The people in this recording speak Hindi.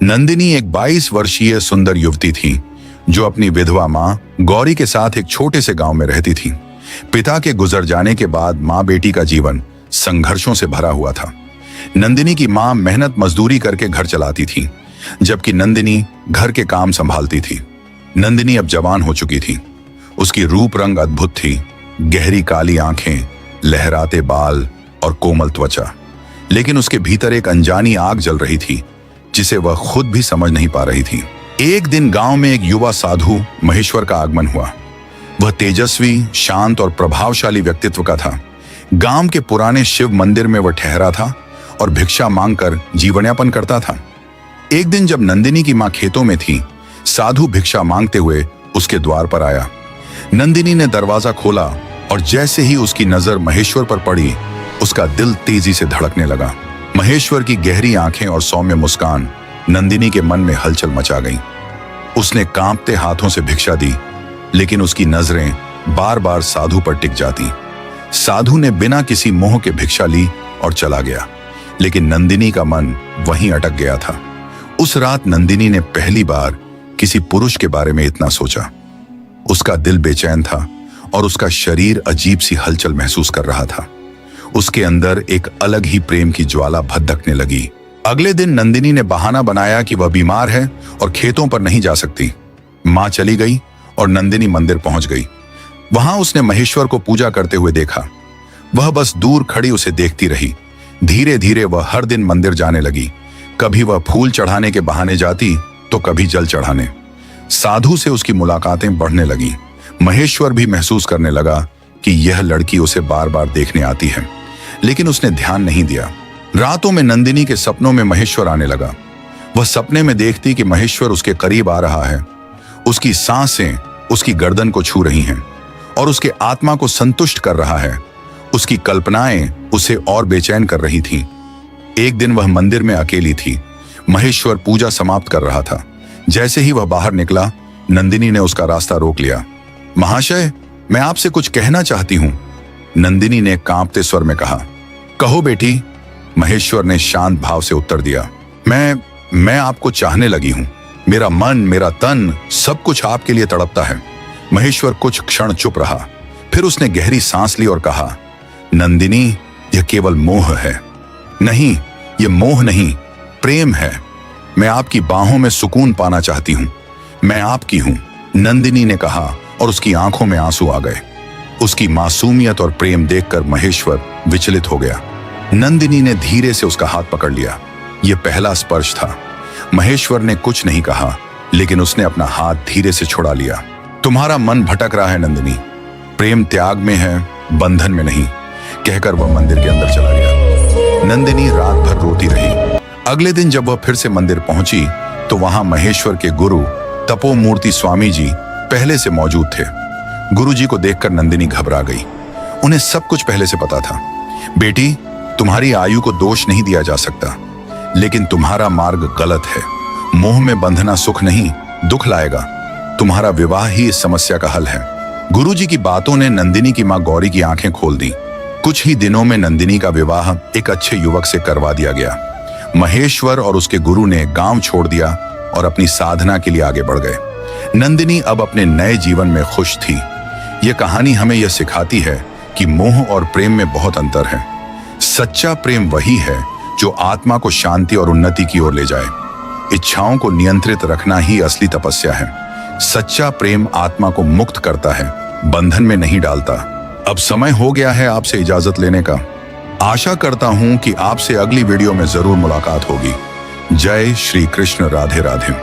नंदिनी एक 22 वर्षीय सुंदर युवती थी जो अपनी विधवा मां गौरी के साथ एक छोटे से गांव में रहती थी। पिता के गुजर जाने के बाद मां बेटी का जीवन संघर्षों से भरा हुआ था। नंदिनी की मां मेहनत मजदूरी करके घर चलाती थी, जबकि नंदिनी घर के काम संभालती थी। नंदिनी अब जवान हो चुकी थी। उसकी रूप रंग अद्भुत थी, गहरी काली आंखें, लहराते बाल और कोमल त्वचा। लेकिन उसके भीतर एक अनजानी आग जल रही थी जिसे वह खुद भी समझ नहीं पा रही थी। एक दिन गांव में एक युवा साधु महेश्वर का आगमन हुआ। वह तेजस्वी, शांत और प्रभावशाली व्यक्तित्व का था। गांव के पुराने शिव मंदिर में वह ठहरा था और भिक्षा मांगकर जीवनयापन करता था। एक दिन जब नंदिनी की मां खेतों में थी, साधु भिक्षा मांगते हुए उसके द्वार पर आया। नंदिनी ने दरवाजा खोला और जैसे ही उसकी नजर महेश्वर पर पड़ी, उसका दिल तेजी से धड़कने लगा। महेश्वर की गहरी आंखें और सौम्य मुस्कान नंदिनी के मन में हलचल मचा गई। उसने कांपते हाथों से भिक्षा दी, लेकिन उसकी नजरें बार बार साधु पर टिक जाती। साधु ने बिना किसी मोह के भिक्षा ली और चला गया, लेकिन नंदिनी का मन वहीं अटक गया था। उस रात नंदिनी ने पहली बार किसी पुरुष के बारे में इतना सोचा। उसका दिल बेचैन था और उसका शरीर अजीब सी हलचल महसूस कर रहा था। उसके अंदर एक अलग ही प्रेम की ज्वाला भड़कने लगी। अगले दिन नंदिनी ने बहाना बनाया कि वह बीमार है और खेतों पर नहीं जा सकती। मां चली गई और नंदिनी मंदिर पहुंच गई। वहां उसने महेश्वर को पूजा करते हुए देखा। वह बस दूर खड़ी उसे देखती रही। धीरे धीरे वह हर दिन मंदिर जाने लगी। कभी वह फूल चढ़ाने के बहाने जाती तो कभी जल चढ़ाने। साधु से उसकी मुलाकातें बढ़ने लगी। महेश्वर भी महसूस करने लगा कि यह लड़की उसे बार बार देखने आती है, लेकिन उसने ध्यान नहीं दिया। रातों में नंदिनी के सपनों में महेश्वर आने लगा। वह सपने में देखती कि महेश्वर उसके करीब आ रहा है। उसकी सांसें उसकी गर्दन को छू रही हैं और उसके आत्मा को संतुष्ट कर रहा है। उसकी कल्पनाएं उसे और बेचैन कर रही थीं। एक दिन वह मंदिर में अकेली थी। महेश्वर पूजा समाप्त कर रहा था। जैसे ही वह बाहर निकला, नंदिनी ने उसका रास्ता रोक लिया। महाशय, मैं आपसे कुछ कहना चाहती हूं, नंदिनी ने कांपते स्वर में कहा। कहो बेटी, महेश्वर ने शांत भाव से उत्तर दिया। मैं आपको चाहने लगी हूं। मेरा मन, मेरा तन, सब कुछ आपके लिए तड़पता है। महेश्वर कुछ क्षण चुप रहा, फिर उसने गहरी सांस ली और कहा, नंदिनी, यह केवल मोह है। नहीं, यह मोह नहीं, प्रेम है। मैं आपकी बाहों में सुकून पाना चाहती हूं। मैं आपकी हूं, नंदिनी ने कहा और उसकी आंखों में आंसू आ गए। उसकी मासूमियत और प्रेम देखकर महेश्वर विचलित हो गया। नंदिनी ने धीरे से उसका हाथ पकड़ लिया। यह पहला स्पर्श था। महेश्वर ने कुछ नहीं कहा, लेकिन उसने अपना हाथ धीरे से छुड़ा लिया। तुम्हारा मन भटक रहा है नंदिनी, प्रेम त्याग में है, बंधन में नहीं, कहकर वह मंदिर के अंदर चला गया। नंदिनी रात भर रोती रही। अगले दिन जब वह फिर से मंदिर पहुंची तो वहां महेश्वर के गुरु तपोमूर्ति स्वामी जी पहले से मौजूद थे। गुरुजी को देखकर नंदिनी घबरा गई। उन्हें सब कुछ पहले से पता था। बेटी, तुम्हारी आयु को दोष नहीं दिया जा सकता, लेकिन तुम्हारा मार्ग गलत है। मोह में बंधना सुख नहीं, दुख लाएगा। तुम्हारा विवाह ही इस समस्या का हल है। गुरुजी की बातों ने नंदिनी की मां गौरी की आंखें खोल दी। कुछ ही दिनों में नंदिनी का विवाह एक अच्छे युवक से करवा दिया गया। महेश्वर और उसके गुरु ने गांव छोड़ दिया और अपनी साधना के लिए आगे बढ़ गए। नंदिनी अब अपने नए जीवन में खुश थी। यह कहानी हमें यह सिखाती है कि मोह और प्रेम में बहुत अंतर है। सच्चा प्रेम वही है जो आत्मा को शांति और उन्नति की ओर ले जाए। इच्छाओं को नियंत्रित रखना ही असली तपस्या है। सच्चा प्रेम आत्मा को मुक्त करता है, बंधन में नहीं डालता। अब समय हो गया है आपसे इजाजत लेने का। आशा करता हूं कि आपसे अगली वीडियो में जरूर मुलाकात होगी। जय श्री कृष्ण, राधे राधे।